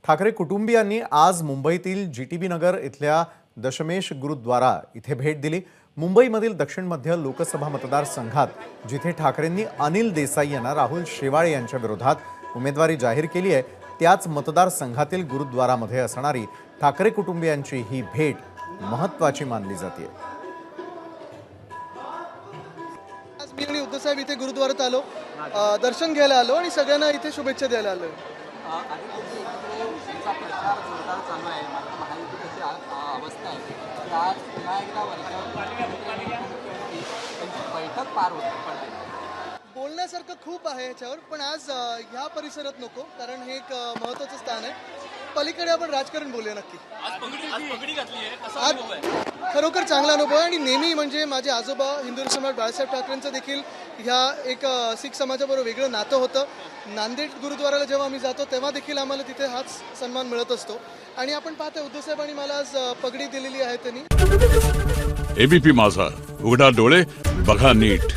ठाकरे कुटुंबियांनी आज मुंबईतील जीटीबी नगर इथल्या दशमेश गुरुद्वारा इथे भेट दिली। मुंबईमधील दक्षिण मध्य लोकसभा मतदारसंघात जिथे ठाकरेंनी अनिल देसाई यांना राहुल शेवाळे यांच्या विरोधात उमेदवारी जाहीर केली आहे, त्याच मतदारसंघातील गुरुद्वारामध्ये असणारी ठाकरे कुटुंबियांची ही भेट महत्त्वाची मानली जाते। आज मी आणि उद्धव साहेब इथे गुरुद्वारात आलो, दर्शन घ्यायला आलो आणि सगळ्यांना इथे शुभेच्छा द्यायला आलो। बोलण्यासारखं खूप आहे याच्यावर, पण आज ह्या परिसरात नको, कारण हे एक महत्त्वाचं स्थान आहे। पलीकडे आपण राजकारण बोलूया नक्की। आज खरोखर चांगला अनुभव आहे आणि नेहमी म्हणजे माझे आजोबा हिंदू सम्राट बाळासाहेब ठाकरेंचं देखील ह्या एक शीख समाजाबरोबर वेगळं नातं होतं। नांदेड गुरुद्वाराला जेव्हा आम्ही जातो तेव्हा देखील आम्हाला तिथे हाच सन्मान मिळत असतो आणि आपण पाहतो उद्धव साहेबांनी मला आज पगडी दिलेली आहे त्यांनी। एबीपी माझा, उघडा डोळे बघा नीट।